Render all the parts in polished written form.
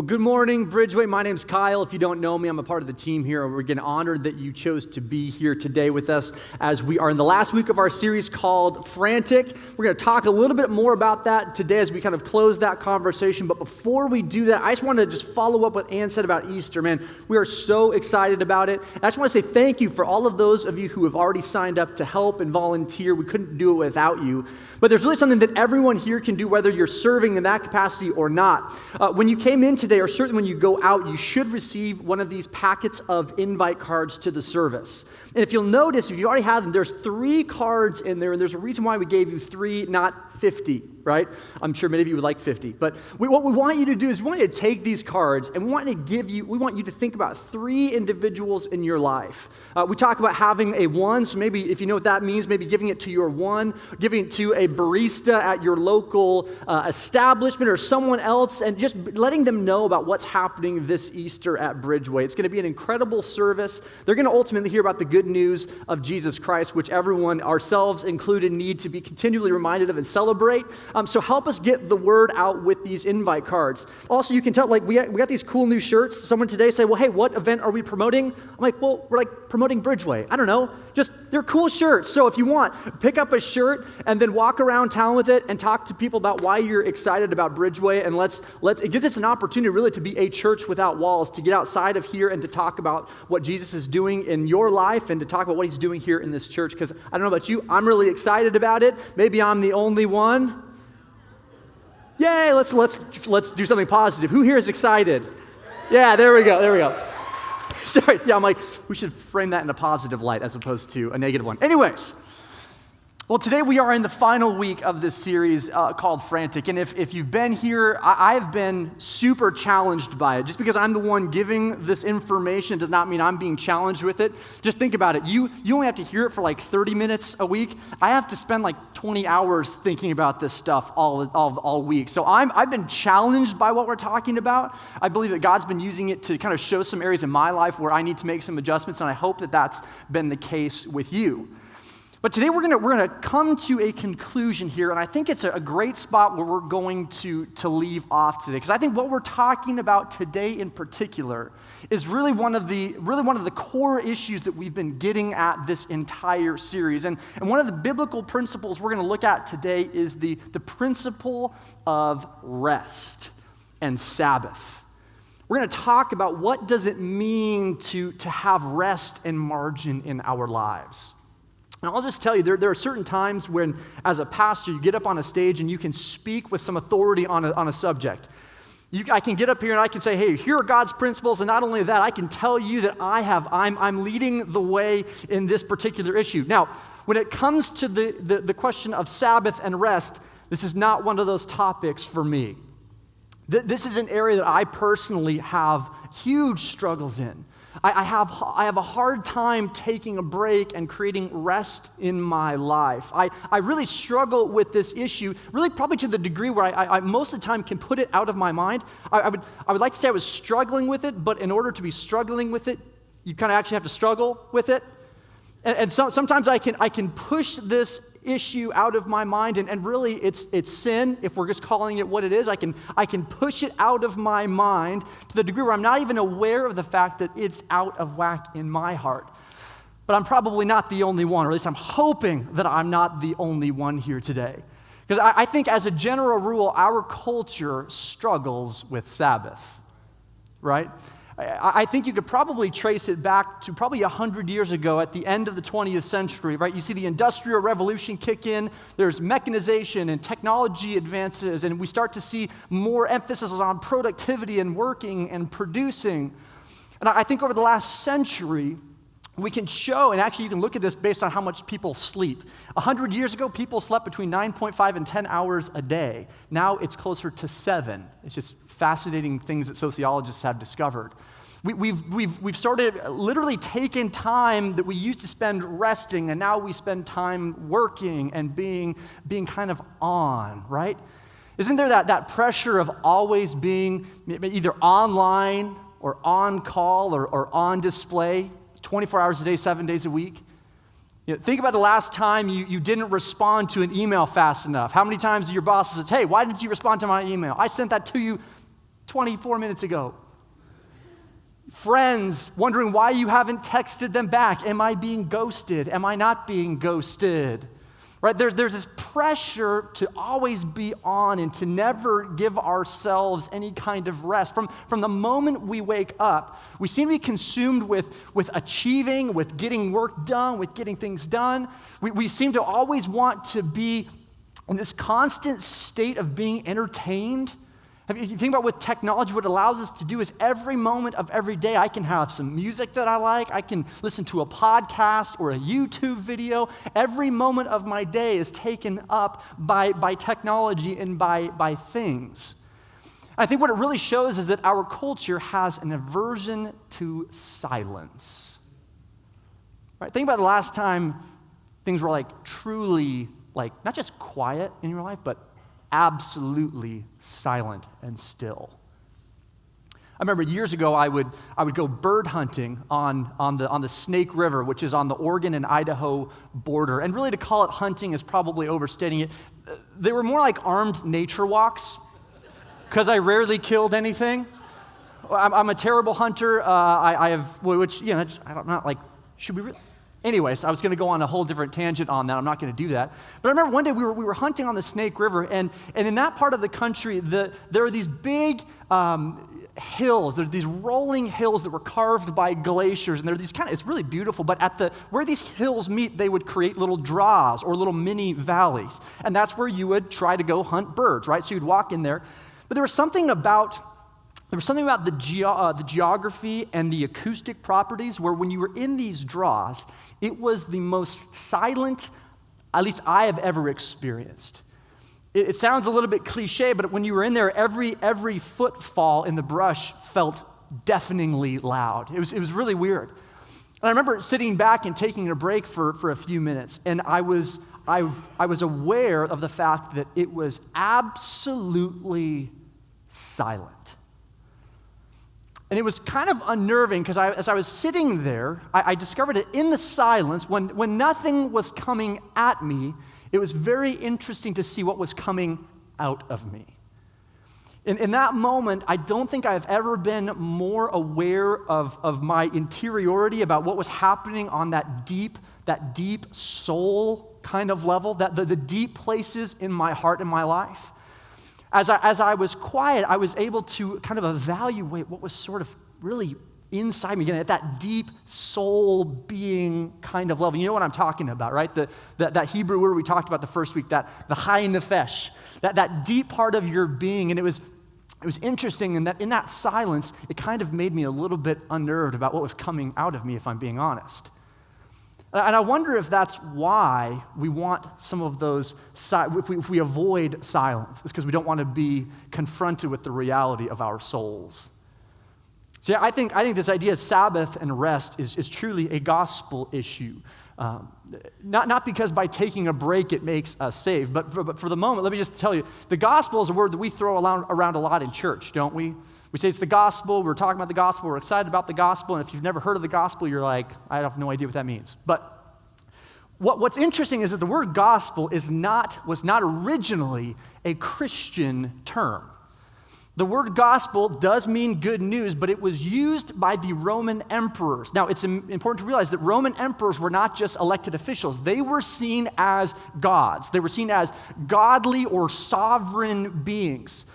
Well, good morning, BridgeWay. My name's Kyle. If you don't know me, I'm a part of the team here. We're again honored that you chose to be here today with us as we are in the last week of our series called Frantic. We're going to talk a little bit more about that today as we kind of close that conversation. But before we do that, I just want to just follow up what Ann said about Easter. Man, we are so excited about it. And I just want to say thank you for all of those of you who have already signed up to help and volunteer. We couldn't do it without you. But there's really something that everyone here can do, whether you're serving in that capacity or not. When you came in today, or certainly when you go out, you should receive one of these packets of invite cards to the service. And if you'll notice, if you already have them, there's 3 cards in there, and there's a reason why we gave you 3, not 50, right? I'm sure many of you would like 50. But what we want you to do is we want you to take these cards, and we want you to think about 3 individuals in your life. We talk about having a 1, so maybe if you know what that means, maybe giving it to your 1, giving it to a barista at your local establishment or someone else, and just letting them know about what's happening this Easter at BridgeWay. It's going to be an incredible service. They're going to ultimately hear about the good news of Jesus Christ, which everyone, ourselves included, need to be continually reminded of and celebrate. So help us get the word out with these invite cards. Also, you can tell, we got these cool new shirts. Someone today said, well, hey, what event are we promoting? I'm like, well, we're promoting BridgeWay. I don't know. They're cool shirts. So if you want, pick up a shirt and then walk around town with it and talk to people about why you're excited about BridgeWay. And it gives us an opportunity really to be a church without walls, to get outside of here and to talk about what Jesus is doing in your life and to talk about what he's doing here in this church. Because I don't know about you, I'm really excited about it. Maybe I'm the only one. Yay, let's do something positive. Who here is excited? Yeah, there we go. Sorry, yeah, I'm like, we should frame that in a positive light as opposed to a negative one. Anyways, well, today we are in the final week of this series called Frantic, and if you've been here, I've been super challenged by it. Just because I'm the one giving this information does not mean I'm being challenged with it. Just think about it. You only have to hear it for 30 minutes a week. I have to spend 20 hours thinking about this stuff all week. So I've been challenged by what we're talking about. I believe that God's been using it to kind of show some areas in my life where I need to make some adjustments, and I hope that that's been the case with you. But today we're gonna come to a conclusion here, and I think it's a great spot where we're going to leave off today, because I think what we're talking about today in particular is really one of the core issues that we've been getting at this entire series. And one of the biblical principles we're going to look at today is the principle of rest and Sabbath. We're going to talk about what does it mean to have rest and margin in our lives. And I'll just tell you, there are certain times when, as a pastor, you get up on a stage and you can speak with some authority on a subject. I can get up here and I can say, hey, here are God's principles, and not only that, I can tell you that I'm leading the way in this particular issue. Now, when it comes to the question of Sabbath and rest, this is not one of those topics for me. This is an area that I personally have huge struggles in. I have a hard time taking a break and creating rest in my life. I really struggle with this issue, really probably to the degree where I most of the time can put it out of my mind. I would like to say I was struggling with it, but in order to be struggling with it, you kind of actually have to struggle with it. And sometimes I can push this issue out of my mind, and really it's sin, if we're just calling it what it is. I can push it out of my mind to the degree where I'm not even aware of the fact that it's out of whack in my heart. But I'm probably not the only one, or at least I'm hoping that I'm not the only one here today. Because I think as a general rule, our culture struggles with Sabbath, right? I think you could probably trace it back to probably 100 years ago at the end of the 20th century, right? You see the Industrial Revolution kick in, there's mechanization and technology advances, and we start to see more emphasis on productivity and working and producing. And I think over the last century, we can show, and actually you can look at this based on how much people sleep. 100 years ago, people slept between 9.5 and 10 hours a day. Now it's closer to 7. It's just fascinating things that sociologists have discovered. We've started literally taking time that we used to spend resting, and now we spend time working and being kind of on, right? Isn't there that pressure of always being either online or on call or on display? 24 hours a day, 7 days a week. Think about the last time you didn't respond to an email fast enough. How many times your boss says, hey, why didn't you respond to my email? I sent that to you 24 minutes ago. Friends wondering why you haven't texted them back. Am I being ghosted? Am I not being ghosted? Right? There's this pressure to always be on and to never give ourselves any kind of rest. From the moment we wake up, we seem to be consumed with achieving, with getting work done, with getting things done. We seem to always want to be in this constant state of being entertained. If you think about with technology, what it allows us to do is every moment of every day, I can have some music that I like, I can listen to a podcast or a YouTube video. Every moment of my day is taken up by technology and by things. I think what it really shows is that our culture has an aversion to silence. Right? Think about the last time things were truly not just quiet in your life, but absolutely silent and still. I remember years ago I would go bird hunting on the Snake River, which is on the Oregon and Idaho border. And really to call it hunting is probably overstating it. They were more like armed nature walks because I rarely killed anything. I'm a terrible hunter. I have, which, I'm not should we really? Anyways, I was going to go on a whole different tangent on that. I'm not going to do that. But I remember one day we were hunting on the Snake River, and in that part of the country, there are these big hills. There are these rolling hills that were carved by glaciers, and they're these it's really beautiful. But where these hills meet, they would create little draws or little mini valleys, and that's where you would try to go hunt birds, right? So you'd walk in there. But there was something about the geography and the acoustic properties where when you were in these draws, it was the most silent, at least I have ever experienced. It sounds a little bit cliche, but when you were in there, every footfall in the brush felt deafeningly loud. It was really weird. And I remember sitting back and taking a break for a few minutes, and I was aware of the fact that it was absolutely silent. And it was kind of unnerving because as I was sitting there, I discovered that in the silence, when nothing was coming at me, it was very interesting to see what was coming out of me. In that moment, I don't think I've ever been more aware of my interiority, about what was happening on that deep soul kind of level, the deep places in my heart and my life. As I was quiet, I was able to kind of evaluate what was sort of really inside me, again, at that deep soul being kind of level. You know what I'm talking about, right? That Hebrew word we talked about the first week, the high nefesh, that deep part of your being. And it was interesting in that silence, it kind of made me a little bit unnerved about what was coming out of me, if I'm being honest. And I wonder if that's why we want some of those, if we avoid silence, it's because we don't want to be confronted with the reality of our souls. See, I think this idea of Sabbath and rest is truly a gospel issue. Not because by taking a break it makes us saved, but for the moment, let me just tell you, the gospel is a word that we throw around a lot in church, don't we? We say it's the gospel, we're talking about the gospel, we're excited about the gospel, and if you've never heard of the gospel, you're like, I have no idea what that means. But what's interesting is that the word gospel was not originally a Christian term. The word gospel does mean good news, but it was used by the Roman emperors. Now, it's important to realize that Roman emperors were not just elected officials. They were seen as gods. They were seen as godly or sovereign beings.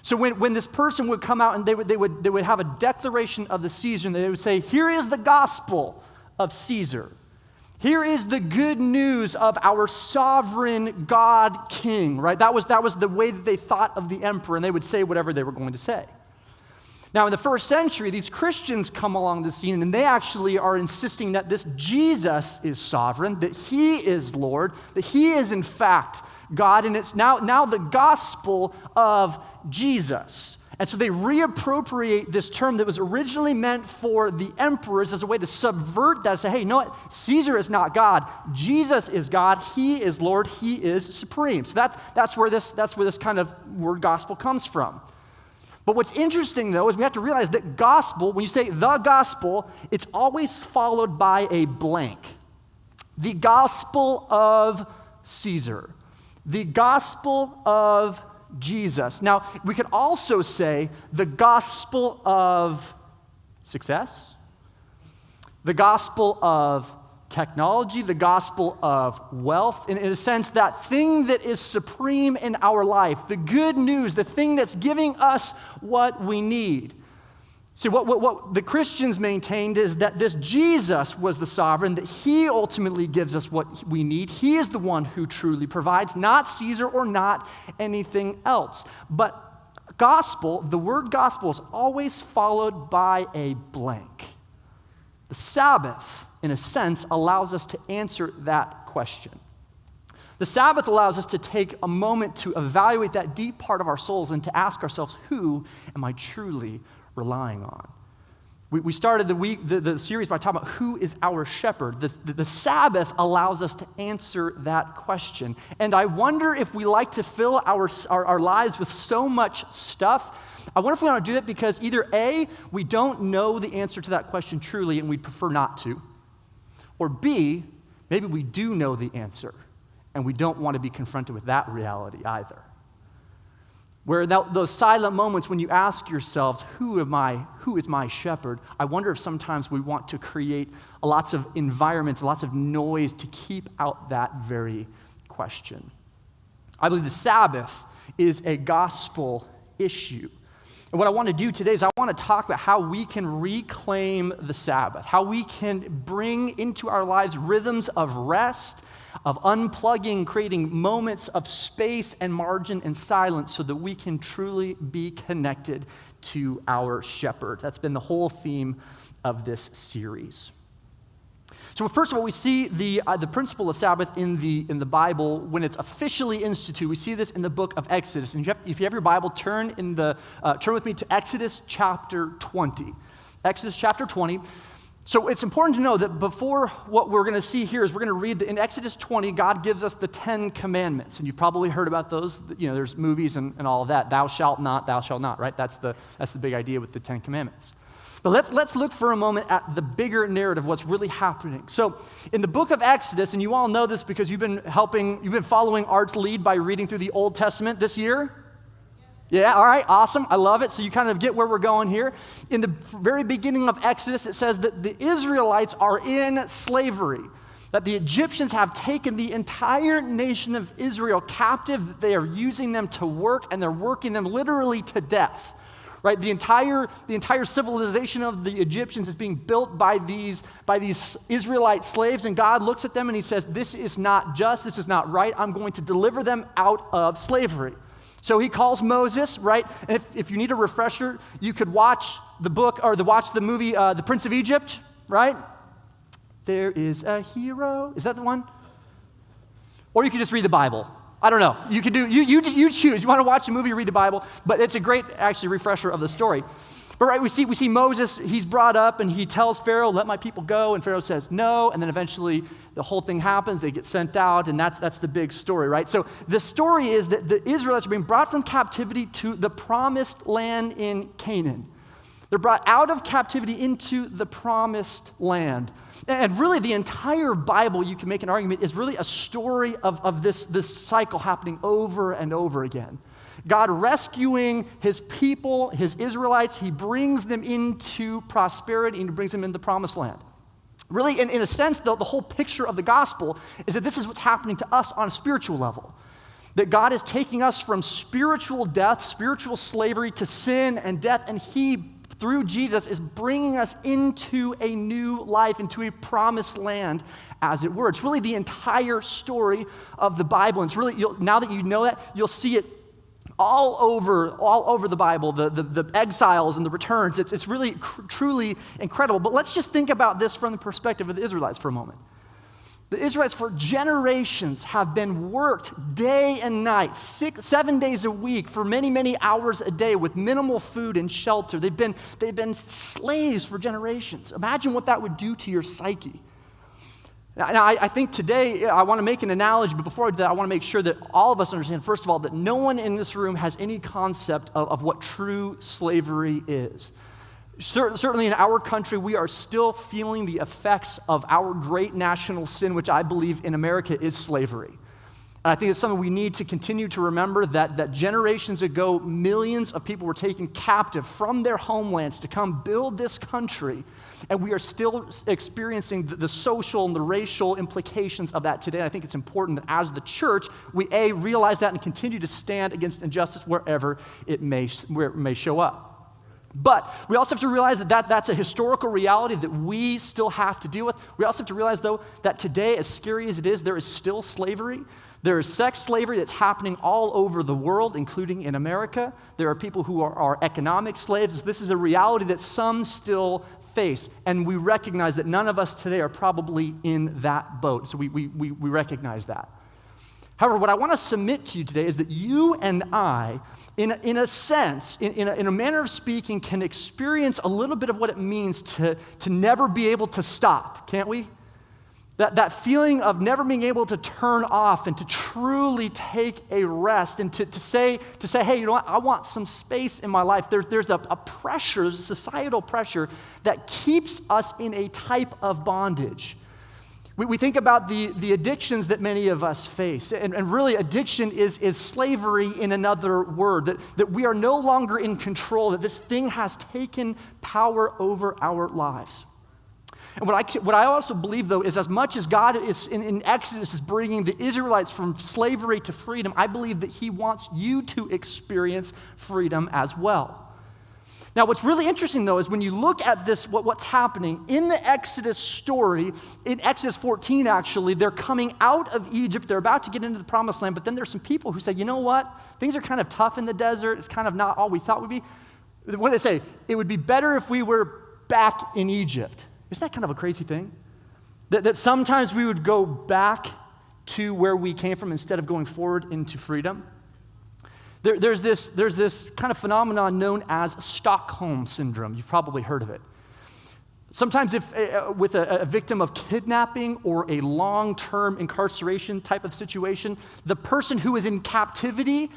So when this person would come out and they would have a declaration of the Caesar, and they would say, here is the gospel of Caesar. Here is the good news of our sovereign God King, right? That was the way that they thought of the emperor, and they would say whatever they were going to say. Now, in the first century, these Christians come along the scene, and they actually are insisting that this Jesus is sovereign, that he is Lord, that he is in fact God, and it's now the gospel of Jesus. And so they reappropriate this term that was originally meant for the emperors as a way to subvert that, say, hey, you know what? Caesar is not God. Jesus is God. He is Lord. He is supreme. So that's where this kind of word gospel comes from. But what's interesting, though, is we have to realize that gospel, when you say the gospel, it's always followed by a blank. The gospel of Caesar. The gospel of Jesus. Now, we could also say the gospel of success, the gospel of technology, the gospel of wealth, in a sense, that thing that is supreme in our life, the good news, the thing that's giving us what we need. See, what the Christians maintained is that this Jesus was the sovereign, that he ultimately gives us what we need. He is the one who truly provides, not Caesar or not anything else. But gospel, the word gospel is always followed by a blank. The Sabbath, in a sense, allows us to answer that question. The Sabbath allows us to take a moment to evaluate that deep part of our souls and to ask ourselves, who am I truly relying on? We started the series by talking about who is our shepherd. The Sabbath allows us to answer that question. And I wonder if we like to fill our lives with so much stuff. I wonder if we want to do it because either A, we don't know the answer to that question truly and we'd prefer not to, or B, maybe we do know the answer and we don't want to be confronted with that reality either. Where those silent moments when you ask yourselves, who is my shepherd? I wonder if sometimes we want to create lots of environments, lots of noise to keep out that very question. I believe the Sabbath is a gospel issue. And what I want to do today is I want to talk about how we can reclaim the Sabbath, how we can bring into our lives rhythms of rest, of unplugging, creating moments of space and margin and silence so that we can truly be connected to our shepherd. That's been the whole theme of this series. So first of all, we see the principle of Sabbath in the Bible when it's officially instituted. We see this in the book of Exodus. And if you have your Bible, turn with me to Exodus chapter 20. Exodus chapter 20. So it's important to know that before what we're going to see here is we're going to read that in Exodus 20, God gives us the 10 commandments. And you've probably heard about those. You know, there's movies and all of that. Thou shalt not, right? That's the big idea with the 10 commandments. But let's look for a moment at the bigger narrative, what's really happening. So in the book of Exodus, and you all know this because you've been following Art's lead by reading through the Old Testament this year. Yeah, all right, awesome. I love it. So you kind of get where we're going here. In the very beginning of Exodus, it says that the Israelites are in slavery, that the Egyptians have taken the entire nation of Israel captive, that they are using them to work, and they're working them literally to death. Right, the entire civilization of the Egyptians is being built by these Israelite slaves, and God looks at them and he says, this is not just, this is not right, I'm going to deliver them out of slavery. So he calls Moses, right? And if you need a refresher, you could watch the movie, The Prince of Egypt, right? There is a hero. Is that the one? Or you could just read the Bible. I don't know. You could you choose. You want to watch a movie or read the Bible, but it's a great, actually, refresher of the story. But right, we see Moses, he's brought up and he tells Pharaoh, let my people go, and Pharaoh says no, and then eventually the whole thing happens, they get sent out, and that's the big story, right? So the story is that the Israelites are being brought from captivity to the promised land in Canaan. They're brought out of captivity into the promised land. And really the entire Bible, you can make an argument, is really a story of this cycle happening over and over again. God rescuing his people, his Israelites, he brings them into prosperity and he brings them into the promised land. Really, in a sense, the whole picture of the gospel is that this is what's happening to us on a spiritual level. That God is taking us from spiritual death, spiritual slavery to sin and death, and he, through Jesus, is bringing us into a new life, into a promised land, as it were. It's really the entire story of the Bible. And it's really, now that you know that, you'll see it all over the Bible, the exiles and the returns. It's really truly incredible. But let's just think about this from the perspective of the Israelites for a moment. The Israelites for generations have been worked day and night, 7 days a week for many, many hours a day with minimal food and shelter. They've been slaves for generations. Imagine what that would do to your psyche. Now, I think today I want to make an analogy, but before I do that, I want to make sure that all of us understand, first of all, that no one in this room has any concept of what true slavery is. Certainly in our country, we are still feeling the effects of our great national sin, which I believe in America is slavery. And I think it's something we need to continue to remember, that generations ago, millions of people were taken captive from their homelands to come build this country. And we are still experiencing the social and the racial implications of that today. I think it's important that as the church, we realize that and continue to stand against injustice wherever it may show up. But we also have to realize that that's a historical reality that we still have to deal with. We also have to realize, though, that today, as scary as it is, there is still slavery. There is sex slavery that's happening all over the world, including in America. There are people who are economic slaves. This is a reality that some still face, and we recognize that none of us today are probably in that boat. So we recognize that. However, what I want to submit to you today is that you and I, in a sense, in a manner of speaking, can experience a little bit of what it means to never be able to stop, can't we? That feeling of never being able to turn off and to truly take a rest and to say, hey, you know what, I want some space in my life. There's a pressure, there's a societal pressure that keeps us in a type of bondage. We think about the addictions that many of us face, and really addiction is slavery in another word, that we are no longer in control, that this thing has taken power over our lives. And what I also believe, though, is as much as God is in Exodus is bringing the Israelites from slavery to freedom, I believe that he wants you to experience freedom as well. Now, what's really interesting, though, is when you look at this, what's happening in the Exodus story, in Exodus 14, actually, they're coming out of Egypt, they're about to get into the Promised Land, but then there's some people who say, you know what, things are kind of tough in the desert, it's kind of not all we thought would be. What do they say? It would be better if we were back in Egypt. Isn't that kind of a crazy thing? That sometimes we would go back to where we came from instead of going forward into freedom. There's this kind of phenomenon known as Stockholm Syndrome. You've probably heard of it. Sometimes with a victim of kidnapping or a long-term incarceration type of situation, the person who is in captivity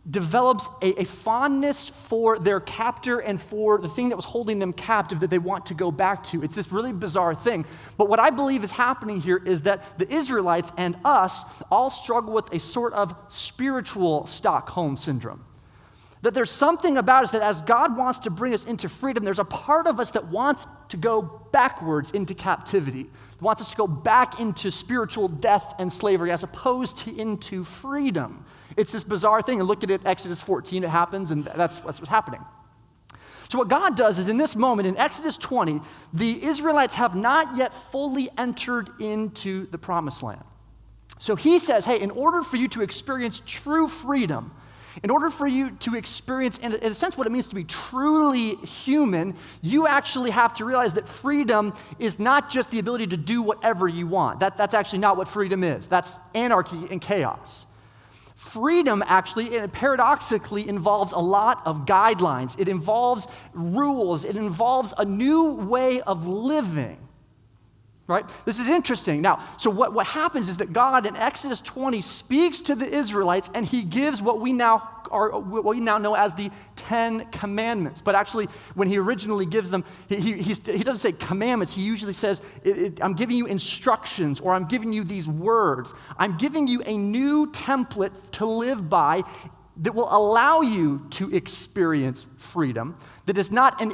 develops a fondness for their captor and for the thing that was holding them captive that they want to go back to. It's this really bizarre thing. But what I believe is happening here is that the Israelites and us all struggle with a sort of spiritual Stockholm Syndrome. That there's something about us that as God wants to bring us into freedom, there's a part of us that wants to go backwards into captivity, wants us to go back into spiritual death and slavery as opposed to into freedom. It's this bizarre thing, and look at it, Exodus 14, it happens, and that's what's happening. So what God does is in this moment, in Exodus 20, the Israelites have not yet fully entered into the Promised Land. So he says, hey, in order for you to experience true freedom, in order for you to experience, in a sense, what it means to be truly human, you actually have to realize that freedom is not just the ability to do whatever you want. That's actually not what freedom is. That's anarchy and chaos. Freedom actually, and paradoxically, involves a lot of guidelines. It involves rules. It involves a new way of living, right? This is interesting. Now, so what happens is that God in Exodus 20 speaks to the Israelites, and he gives what we now know as the 10 Commandments. But actually, when he originally gives them, he doesn't say commandments. He usually says, I'm giving you instructions, or I'm giving you these words. I'm giving you a new template to live by that will allow you to experience freedom, that is not an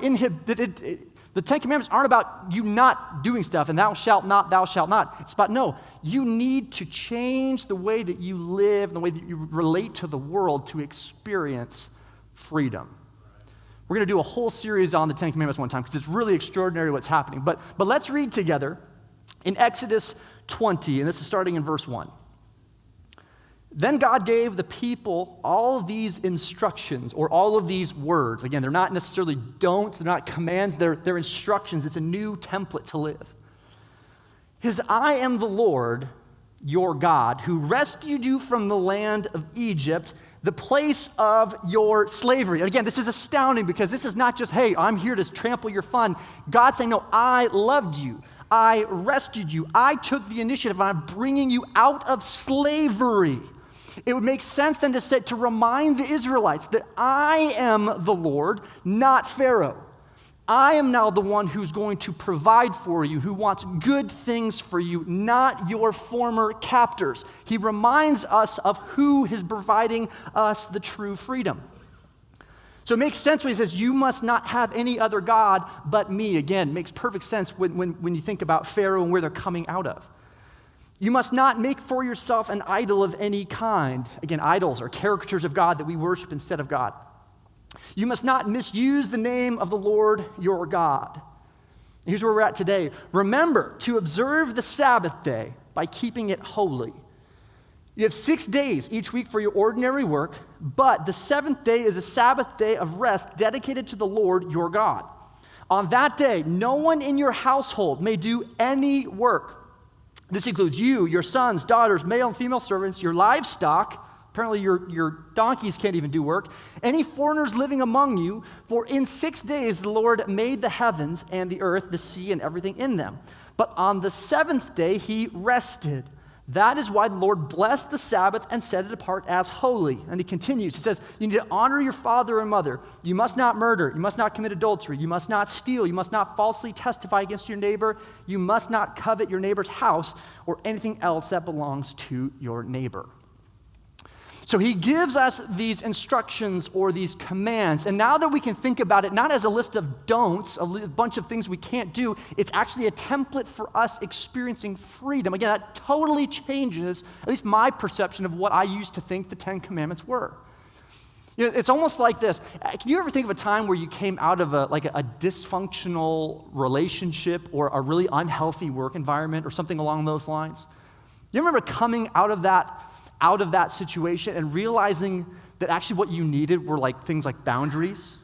the 10 Commandments aren't about you not doing stuff, and thou shalt not, thou shalt not. It's about, no, you need to change the way that you live, and the way that you relate to the world to experience freedom. We're going to do a whole series on the 10 Commandments one time, because it's really extraordinary what's happening. But let's read together in Exodus 20, and this is starting in verse 1. Then God gave the people all of these instructions, or all of these words. Again, they're not necessarily don'ts, they're not commands, they're instructions. It's a new template to live. I am the Lord, your God, who rescued you from the land of Egypt, the place of your slavery. And again, this is astounding, because this is not just, hey, I'm here to trample your fun. God's saying, no, I loved you. I rescued you. I took the initiative. I'm bringing you out of slavery. It would make sense then to remind the Israelites that I am the Lord, not Pharaoh. I am now the one who's going to provide for you, who wants good things for you, not your former captors. He reminds us of who is providing us the true freedom. So it makes sense when he says, you must not have any other God but me. Again, it makes perfect sense when you think about Pharaoh and where they're coming out of. You must not make for yourself an idol of any kind. Again, idols are caricatures of God that we worship instead of God. You must not misuse the name of the Lord your God. Here's where we're at today. Remember to observe the Sabbath day by keeping it holy. You have 6 days each week for your ordinary work, but the seventh day is a Sabbath day of rest dedicated to the Lord your God. On that day, no one in your household may do any work. This includes you, your sons, daughters, male and female servants, your livestock. Apparently your donkeys can't even do work. Any foreigners living among you, for in 6 days the Lord made the heavens and the earth, the sea, and everything in them. But on the seventh day he rested. That is why the Lord blessed the Sabbath and set it apart as holy. And he continues. He says, you need to honor your father and mother. You must not murder. You must not commit adultery. You must not steal. You must not falsely testify against your neighbor. You must not covet your neighbor's house or anything else that belongs to your neighbor. So he gives us these instructions or these commands. And now that we can think about it, not as a list of don'ts, a bunch of things we can't do, it's actually a template for us experiencing freedom. Again, that totally changes, at least my perception of what I used to think the Ten Commandments were. You know, it's almost like this. Can you ever think of a time where you came out of a dysfunctional relationship or a really unhealthy work environment or something along those lines? You remember coming out of that situation and realizing that actually what you needed were like things like boundaries,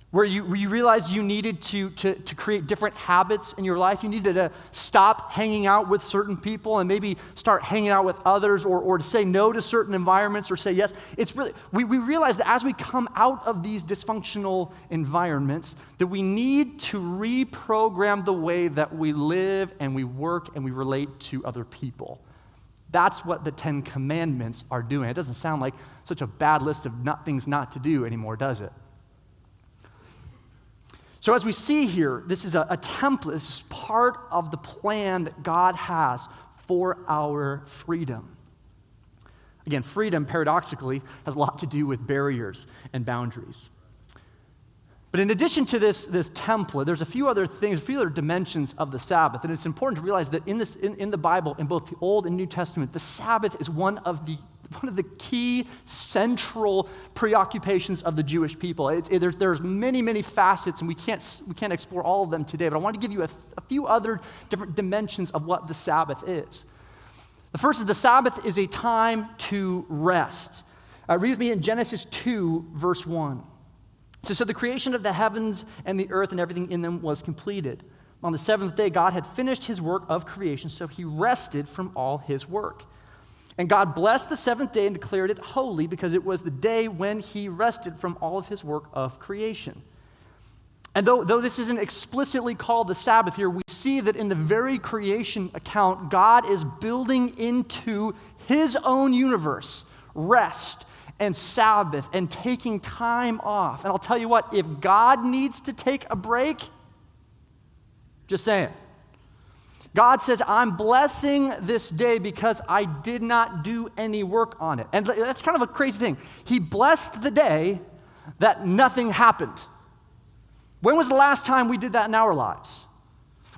where you realized you needed to create different habits in your life. You needed to stop hanging out with certain people and maybe start hanging out with others, or to say no to certain environments or say yes. It's really, we realize that as we come out of these dysfunctional environments, that we need to reprogram the way that we live and we work and we relate to other people. That's what the Ten Commandments are doing. It doesn't sound like such a bad list of things not to do anymore, does it? So as we see here, this is a template. This is part of the plan that God has for our freedom. Again, freedom, paradoxically, has a lot to do with barriers and boundaries. But in addition to this template, there's a few other things, a few other dimensions of the Sabbath. And it's important to realize that in the Bible, in both the Old and New Testament, the Sabbath is one of the key central preoccupations of the Jewish people. There's many, many facets, and we can't explore all of them today. But I want to give you a few other different dimensions of what the Sabbath is. The first is the Sabbath is a time to rest. Read with me in Genesis 2, verse 1. So the creation of the heavens and the earth and everything in them was completed. On the seventh day, God had finished his work of creation, so he rested from all his work. And God blessed the seventh day and declared it holy because it was the day when he rested from all of his work of creation. And though this isn't explicitly called the Sabbath here, we see that in the very creation account, God is building into his own universe rest and Sabbath and taking time off. And I'll tell you what, if God needs to take a break, just saying. God says, I'm blessing this day because I did not do any work on it. And that's kind of a crazy thing. He blessed the day that nothing happened. When was the last time we did that in our lives?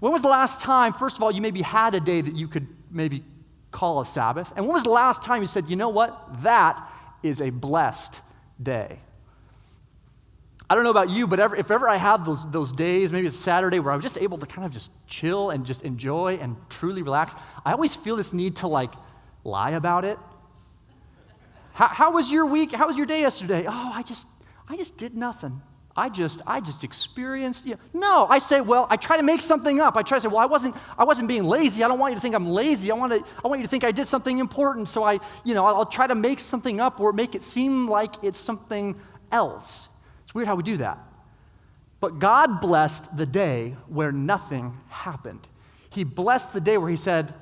When was the last time, first of all, you maybe had a day that you could maybe call a Sabbath? And when was the last time you said, you know what, that is a blessed day? I don't know about you, but if ever I have those days, maybe it's Saturday, where I was just able to kind of just chill and just enjoy and truly relax, I always feel this need to lie about it. How was your week? How was your day yesterday? Oh, I just did nothing. I just experienced. No, I say, well, I try to make something up. I try to say, well, I wasn't being lazy. I don't want you to think I'm lazy. I want you to think I did something important. So I'll try to make something up or make it seem like it's something else. It's weird how we do that. But God blessed the day where nothing happened. He blessed the day where he said,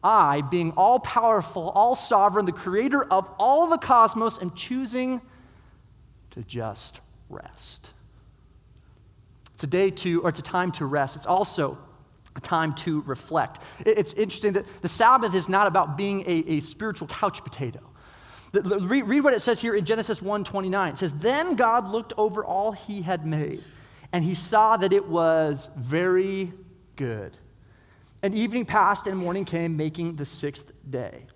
I, being all-powerful, all-sovereign, the creator of all the cosmos, am choosing to just rest. It's a time to rest. It's also a time to reflect. It's interesting that the Sabbath is not about being a spiritual couch potato. Read what it says here in Genesis 1:29. It says, "Then God looked over all he had made, and he saw that it was very good. And evening passed and morning came, making the sixth day."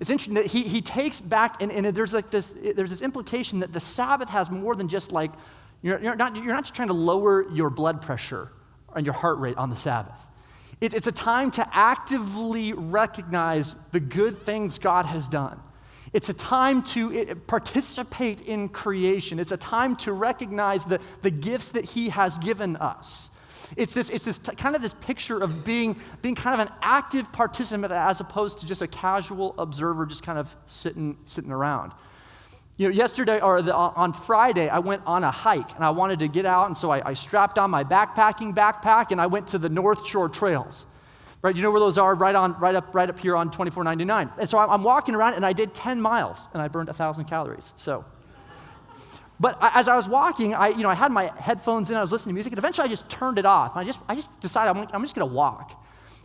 It's interesting that he takes back, and there's this implication that the Sabbath has more than just like, you're not just trying to lower your blood pressure and your heart rate on the Sabbath. It's a time to actively recognize the good things God has done. It's a time to participate in creation. It's a time to recognize the gifts that he has given us. It's this kind of this picture of being kind of an active participant as opposed to just a casual observer just kind of sitting around. Yesterday on Friday, I went on a hike and I wanted to get out, and so I strapped on my backpack and I went to the North Shore Trails. Right, you know where those are? Right up here on 2499. And so I'm walking around and I did 10 miles and I burned 1,000 calories. But as I was walking, I had my headphones in, I was listening to music, and eventually I just turned it off. And I just decided I'm just going to walk.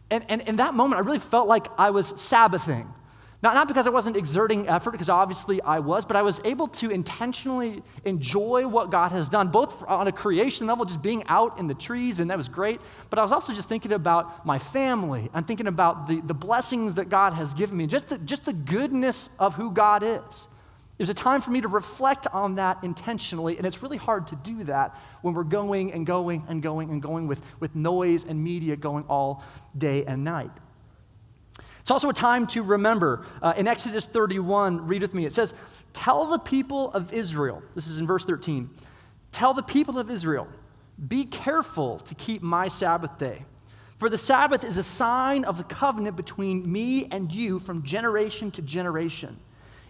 And in that moment, I really felt like I was Sabbathing. Not because I wasn't exerting effort, because obviously I was, but I was able to intentionally enjoy what God has done, both on a creation level, just being out in the trees, and that was great, but I was also just thinking about my family. I'm thinking about the blessings that God has given me, just the goodness of who God is. It was a time for me to reflect on that intentionally, and it's really hard to do that when we're going and going and going and going with noise and media going all day and night. It's also a time to remember. In Exodus 31, read with me. It says, "Tell the people of Israel," this is in verse 13, "Tell the people of Israel, be careful to keep my Sabbath day. For the Sabbath is a sign of the covenant between me and you from generation to generation.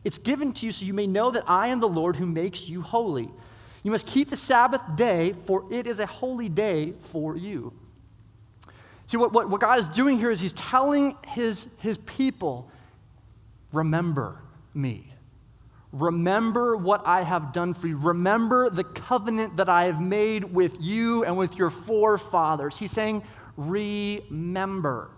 It's given to you so you may know that I am the Lord who makes you holy. You must keep the Sabbath day, for it is a holy day for you." See, what God is doing here is he's telling his people, remember me. Remember what I have done for you. Remember the covenant that I have made with you and with your forefathers. He's saying, remember.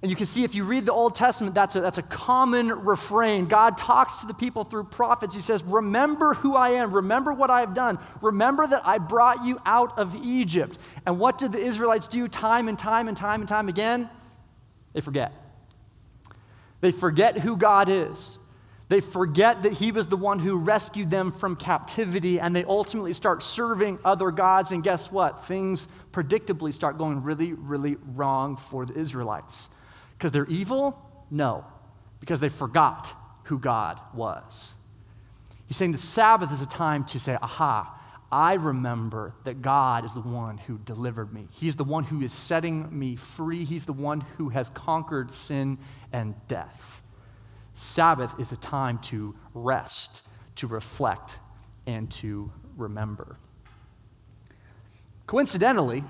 And you can see if you read the Old Testament, that's a common refrain. God talks to the people through prophets. He says, remember who I am. Remember what I have done. Remember that I brought you out of Egypt. And what did the Israelites do time and time and time and time again? They forget. They forget who God is. They forget that he was the one who rescued them from captivity, and they ultimately start serving other gods. And guess what? Things predictably start going really, really wrong for the Israelites. Because they're evil? No. Because they forgot who God was. He's saying the Sabbath is a time to say, aha, I remember that God is the one who delivered me. He's the one who is setting me free. He's the one who has conquered sin and death. Sabbath is a time to rest, to reflect, and to remember. Coincidentally,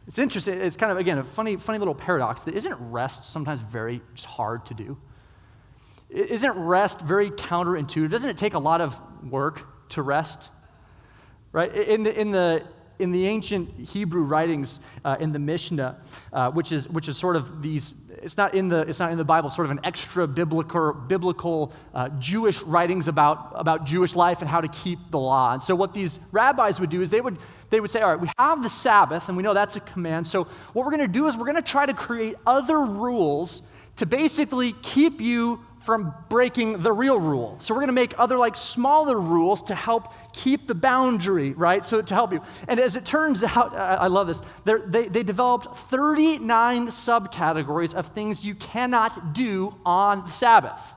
it's interesting, it's kind of, again, a funny little paradox. That isn't rest sometimes very just hard to do? Isn't rest very counterintuitive? Doesn't it take a lot of work to rest? Right? In the ancient Hebrew writings, in the Mishnah, which is sort of these, it's not in the Bible, sort of an extra biblical Jewish writings about Jewish life and how to keep the law. And so what these rabbis would do is they would say, all right, we have the Sabbath, and we know that's a command. So what we're going to do is we're going to try to create other rules to basically keep you from breaking the real rule. So we're going to make other smaller rules to help keep the boundary, right? So to help you. And as it turns out, I love this, they developed 39 subcategories of things you cannot do on the Sabbath,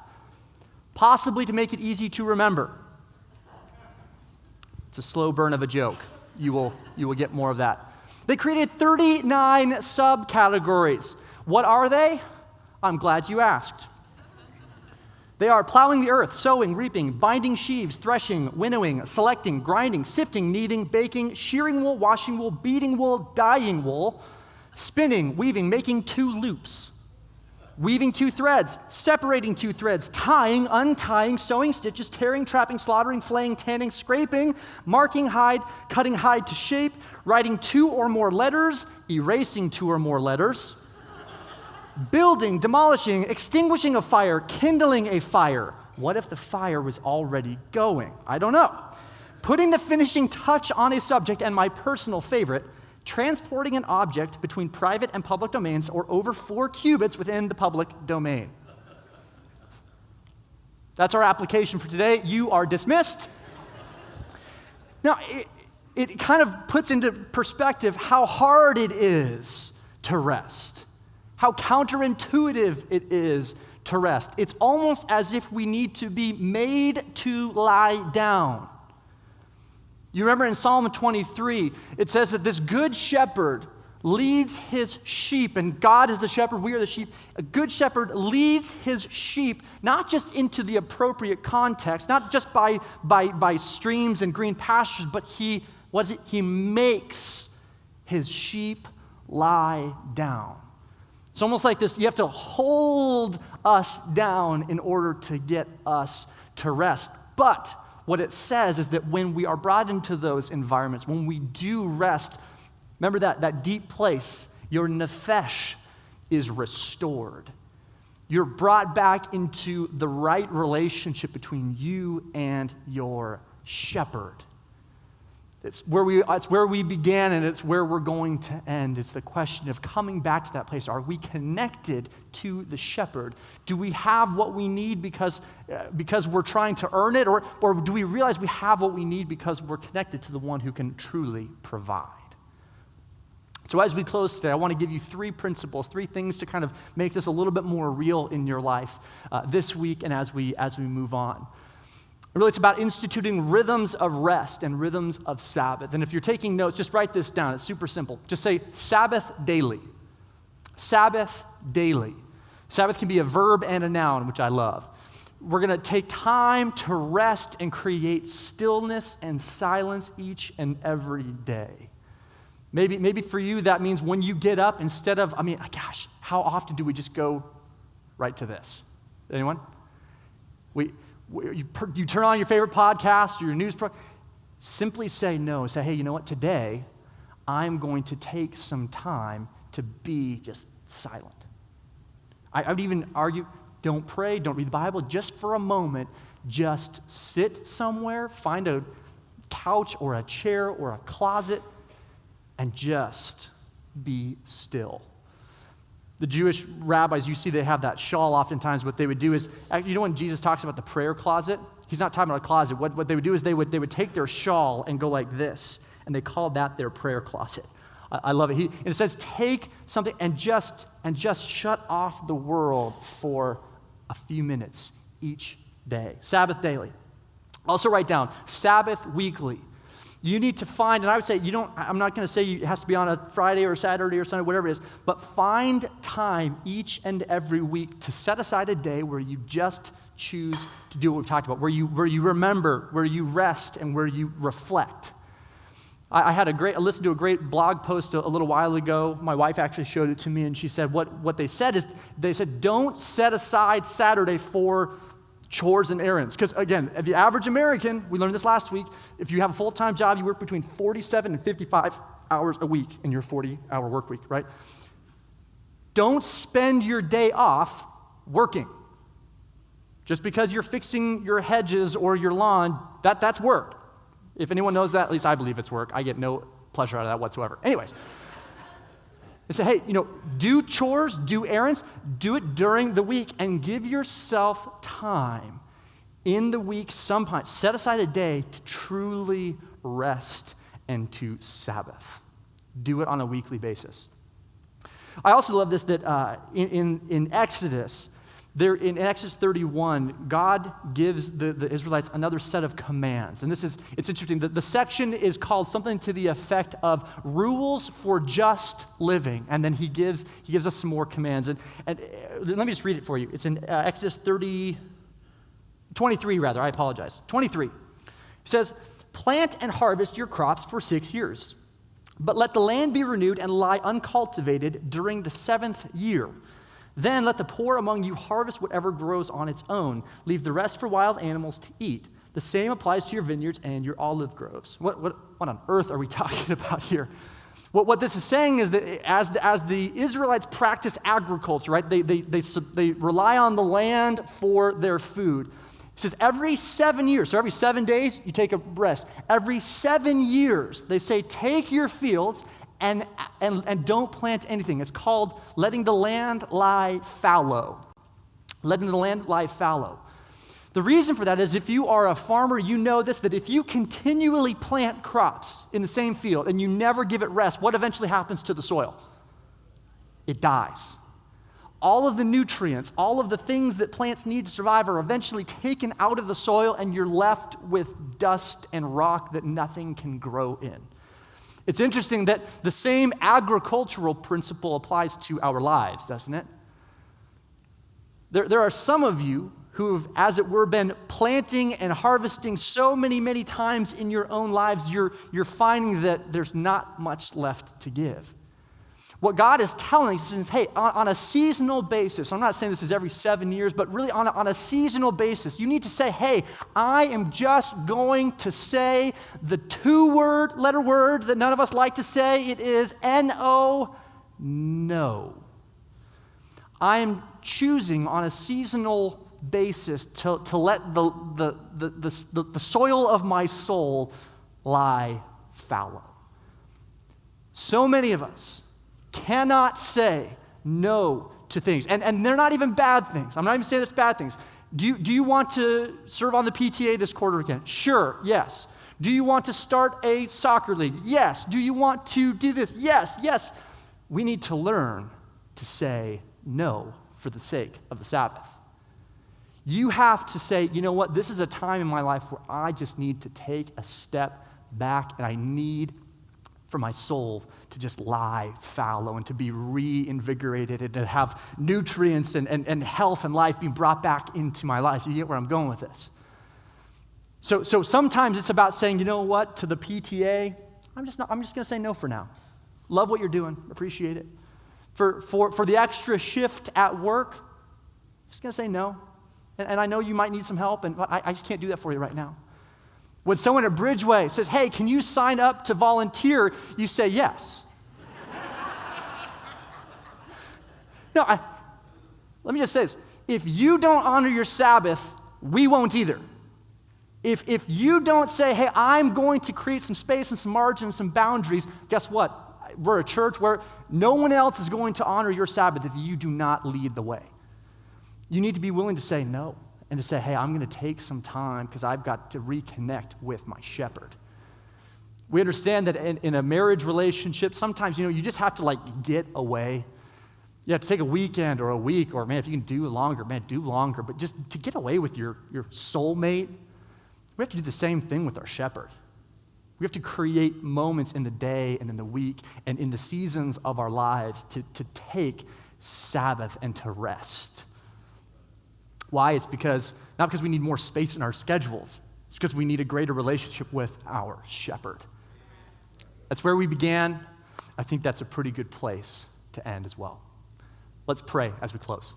possibly to make it easy to remember. It's a slow burn of a joke. You will get more of that. They created 39 subcategories. What are they? I'm glad you asked. They are plowing the earth, sowing, reaping, binding sheaves, threshing, winnowing, selecting, grinding, sifting, kneading, baking, shearing wool, washing wool, beating wool, dyeing wool, spinning, weaving, making 2 loops, weaving 2 threads, separating 2 threads, tying, untying, sewing stitches, tearing, trapping, slaughtering, flaying, tanning, scraping, marking hide, cutting hide to shape, writing 2 or more letters, erasing 2 or more letters, building, demolishing, extinguishing a fire, kindling a fire. What if the fire was already going? I don't know. Putting the finishing touch on a subject, and my personal favorite, transporting an object between private and public domains or over 4 cubits within the public domain. That's our application for today. You are dismissed. Now, it kind of puts into perspective how hard it is to rest, how counterintuitive it is to rest. It's almost as if we need to be made to lie down. You remember in Psalm 23, it says that this good shepherd leads his sheep, and God is the shepherd, we are the sheep. A good shepherd leads his sheep not just into the appropriate context, not just by streams and green pastures, but he makes his sheep lie down. It's almost like this, you have to hold us down in order to get us to rest. But what it says is that when we are brought into those environments, when we do rest, remember that deep place, your nephesh is restored. You're brought back into the right relationship between you and your shepherd. It's where we began, and it's where we're going to end. It's the question of coming back to that place. Are we connected to the shepherd? Do we have what we need because we're trying to earn it, or do we realize we have what we need because we're connected to the one who can truly provide? So as we close today, I want to give you 3 principles, 3 things to kind of make this a little bit more real in your life this week and as we move on. Really, it's about instituting rhythms of rest and rhythms of Sabbath. And if you're taking notes, just write this down. It's super simple. Just say Sabbath daily. Sabbath daily. Sabbath can be a verb and a noun, which I love. We're going to take time to rest and create stillness and silence each and every day. Maybe for you that means when you get up, instead of, gosh, how often do we just go right to this? Anyone? You turn on your favorite podcast or your news program, simply say no. Say, hey, you know what? Today, I'm going to take some time to be just silent. I would even argue, don't pray, don't read the Bible, just for a moment, just sit somewhere, find a couch or a chair or a closet, and just be still. The Jewish rabbis, you see they have that shawl oftentimes. What they would do is, you know when Jesus talks about the prayer closet? He's not talking about a closet. What they would do is they would take their shawl and go like this, and they called that their prayer closet. I love it. And it says, take something and just shut off the world for a few minutes each day. Sabbath daily. Also write down, Sabbath weekly. You need to find, and I would say, I'm not going to say it has to be on a Friday or Saturday or Sunday, whatever it is, but find time each and every week to set aside a day where you just choose to do what we've talked about, where you remember, where you rest, and where you reflect. I listened to a great blog post a little while ago. My wife actually showed it to me, and she said what they said, don't set aside Saturday for chores and errands. Because again, the average American, we learned this last week, if you have a full-time job, you work between 47 and 55 hours a week in your 40-hour work week, right? Don't spend your day off working. Just because you're fixing your hedges or your lawn, that's work. If anyone knows that, at least I believe it's work. I get no pleasure out of that whatsoever. Anyways, they say, hey, do chores, do errands, do it during the week, and give yourself time in the week sometime. Set aside a day to truly rest and to Sabbath. Do it on a weekly basis. I also love this that in Exodus, in Exodus 31, God gives the Israelites another set of commands. And it's interesting. The section is called something to the effect of rules for just living. And then he gives us some more commands. And let me just read it for you. It's in Exodus 23, I apologize. 23. It says, plant and harvest your crops for 6 years, but let the land be renewed and lie uncultivated during the 7th year. Then let the poor among you harvest whatever grows on its own. Leave the rest for wild animals to eat. The same applies to your vineyards and your olive groves. What on earth are we talking about here? What this is saying is that as the Israelites practice agriculture, right, they rely on the land for their food. It says every 7 years, so every 7 days, you take a rest. Every 7 years, they say, take your fields and don't plant anything. It's called letting the land lie fallow. Letting the land lie fallow. The reason for that is if you are a farmer, you know this, that if you continually plant crops in the same field and you never give it rest, what eventually happens to the soil? It dies. All of the nutrients, all of the things that plants need to survive are eventually taken out of the soil, and you're left with dust and rock that nothing can grow in. It's interesting that the same agricultural principle applies to our lives, doesn't it? There are some of you who have, as it were, been planting and harvesting so many times in your own lives, you're finding that there's not much left to give. What God is telling us is, hey, on a seasonal basis, I'm not saying this is every 7 years, but really on a seasonal basis, you need to say, hey, I am just going to say the letter word that none of us like to say. It is N-O, no. I am choosing on a seasonal basis to let the soil of my soul lie fallow. So many of us cannot say no to things. And they're not even bad things. I'm not even saying it's bad things. Do you want to serve on the PTA this quarter again? Sure, yes. Do you want to start a soccer league? Yes. Do you want to do this? Yes. We need to learn to say no for the sake of the Sabbath. You have to say, you know what, this is a time in my life where I just need to take a step back, and I need for my soul to just lie fallow and to be reinvigorated and to have nutrients and health and life being brought back into my life. You get where I'm going with this? So sometimes it's about saying, you know what, to the PTA, I'm just going to say no for now. Love what you're doing, appreciate it. For the extra shift at work, I'm just going to say no. And I know you might need some help, but I just can't do that for you right now. When someone at BridgeWay says, hey, can you sign up to volunteer? You say yes. No, let me just say this. If you don't honor your Sabbath, we won't either. If you don't say, hey, I'm going to create some space and some margin and some boundaries, guess what? We're a church where no one else is going to honor your Sabbath if you do not lead the way. You need to be willing to say no and to say, hey, I'm going to take some time because I've got to reconnect with my shepherd. We understand that in a marriage relationship, sometimes, you just have to get away. You have to take a weekend or a week, or man, if you can do longer, do longer. But just to get away with your soulmate, we have to do the same thing with our shepherd. We have to create moments in the day and in the week and in the seasons of our lives to take Sabbath and to rest. Why? It's not because we need more space in our schedules. It's because we need a greater relationship with our shepherd. That's where we began. I think that's a pretty good place to end as well. Let's pray as we close.